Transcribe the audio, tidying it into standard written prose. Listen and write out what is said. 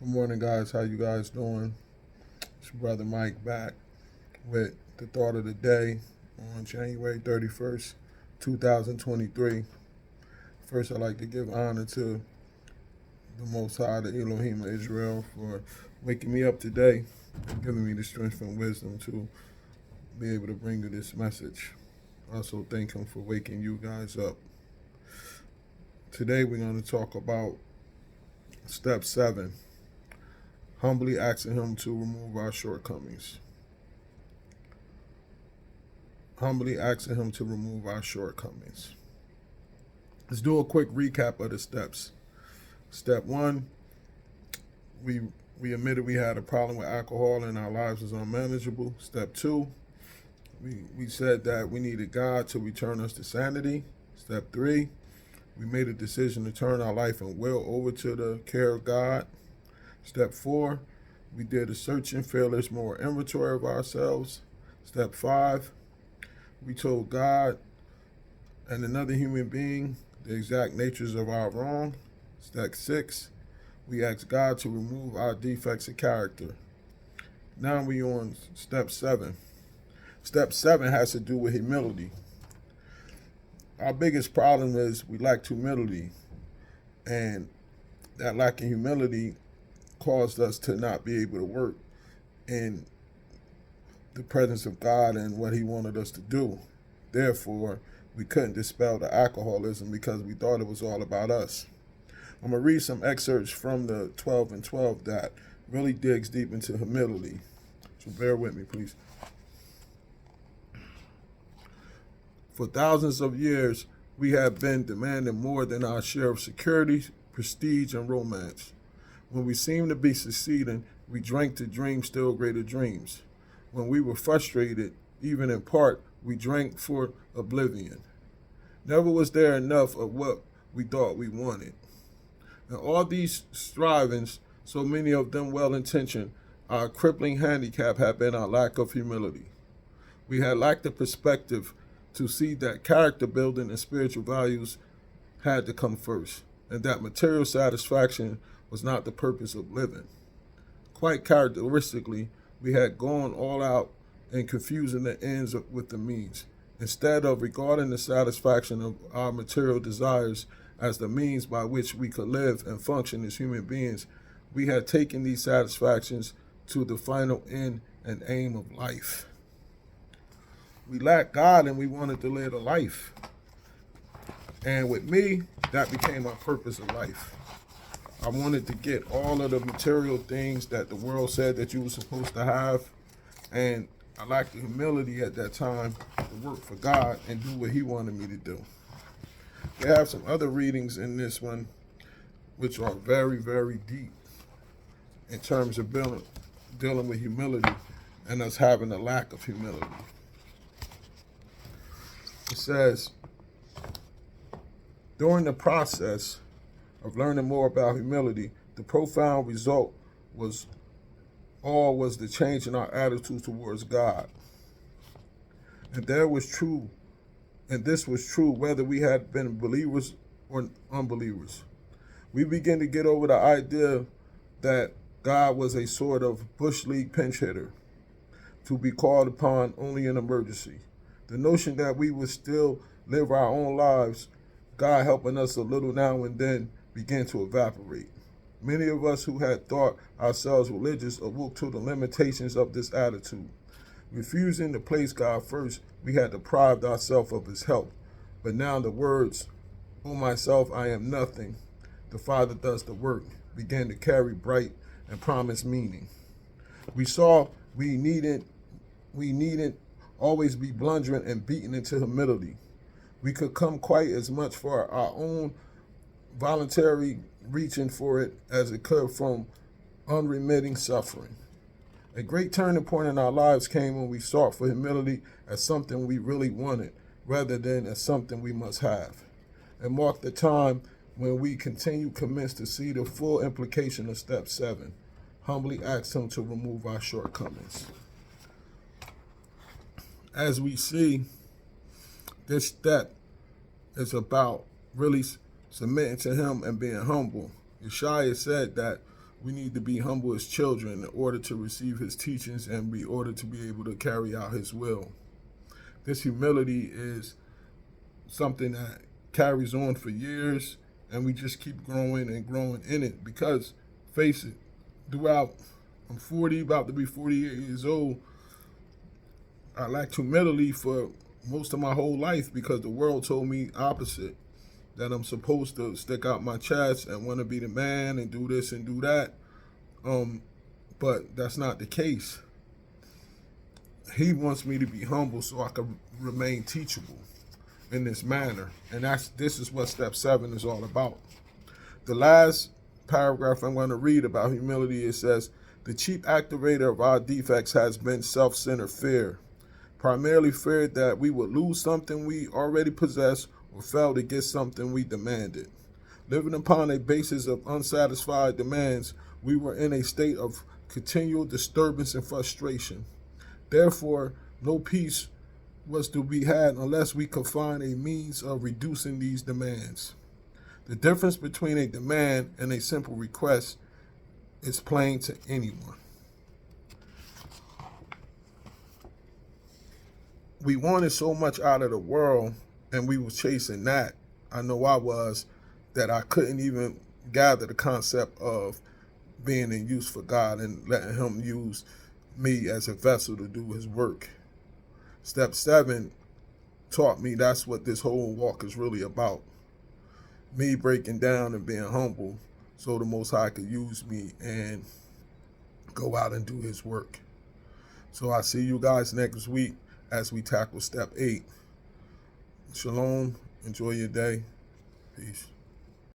Good morning, guys. How you guys doing? It's your brother Mike back with the thought of the day on January 31st, 2023. First, I'd like to give honor to the Most High, the Elohim of Israel, for waking me up today and giving me the strength and wisdom to be able to bring you this message. Also, thank Him for waking you guys up. Today, we're going to talk about step 7. Humbly asking Him to remove our shortcomings. Humbly asking Him to remove our shortcomings. Let's do a quick recap of the steps. Step 1, we admitted we had a problem with alcohol and our lives was unmanageable. Step 2, we said that we needed God to return us to sanity. Step 3, we made a decision to turn our life and will over to the care of God. Step 4, we did a searching, fearless, moral inventory of ourselves. Step 5, we told God and another human being the exact natures of our wrong. Step 6, we asked God to remove our defects of character. Now we on step 7. Step 7 has to do with humility. Our biggest problem is we lack humility, and that lack of humility caused us to not be able to work in the presence of God and what He wanted us to do. Therefore, we couldn't dispel the alcoholism because we thought it was all about us. I'm going to read some excerpts from the 12 and 12 that really digs deep into humility. So bear with me, please. For thousands of years, we have been demanding more than our share of security, prestige, and romance. When we seemed to be succeeding, we drank to dream still greater dreams. When we were frustrated, even in part, we drank for oblivion. Never was there enough of what we thought we wanted. And all these strivings, so many of them well-intentioned, our crippling handicap had been our lack of humility. We had lacked the perspective to see that character building and spiritual values had to come first, and that material satisfaction was not the purpose of living. Quite characteristically, we had gone all out in confusing the ends with the means. Instead of regarding the satisfaction of our material desires as the means by which we could live and function as human beings, we had taken these satisfactions to the final end and aim of life. We lacked God and we wanted to live a life. And with me, that became our purpose of life. I wanted to get all of the material things that the world said that you were supposed to have, and I lacked the humility at that time to work for God and do what He wanted me to do. We have some other readings in this one which are very, very deep in terms of dealing with humility and us having a lack of humility. It says, during the process of learning more about humility, the profound result was the change in our attitude towards God. And this was true whether we had been believers or unbelievers. We began to get over the idea that God was a sort of Bush League pinch hitter to be called upon only in emergency. The notion that we would still live our own lives, God helping us a little now and then, began to evaporate. Many of us who had thought ourselves religious awoke to the limitations of this attitude. Refusing to place God first, we had deprived ourselves of His help. But now the words, "O myself, I am nothing, the Father does the work," began to carry bright and promised meaning. We saw we needn't always be blundering and beaten into humility. We could come quite as much for our own voluntary reaching for it as it could from unremitting suffering. A great turning point in our lives came when we sought for humility as something we really wanted rather than as something we must have. It marked the time when we commenced to see the full implication of step 7. Humbly asked Him to remove our shortcomings. As we see, this step is about really submitting to Him and being humble. Yeshua said that We need to be humble as children in order to receive his teachings and in order to be able to carry out his will. This humility is something that carries on for years, and we just keep growing and growing in it because, face it, throughout, I'm 40, about to be 48 years old, I lacked humility for most of my whole life because the world told me opposite, that I'm supposed to stick out my chest and want to be the man and do this and do that. But that's not the case. He wants me to be humble so I can remain teachable in this manner. And this is what step 7 is all about. The last paragraph I'm going to read about humility, it says, the chief activator of our defects has been self-centered fear. Primarily feared that we would lose something we already possess or fail to get something we demanded. Living upon a basis of unsatisfied demands, we were in a state of continual disturbance and frustration. Therefore, no peace was to be had unless we could find a means of reducing these demands. The difference between a demand and a simple request is plain to anyone. We wanted so much out of the world, and we was chasing that. I know I was, that I couldn't even gather the concept of being in use for God and letting him use me as a vessel to do his work. Step 7 taught me that's what this whole walk is really about. Me breaking down and being humble so the Most High could use me and go out and do his work. So I see you guys next week as we tackle step 8. Shalom. Enjoy your day. Peace.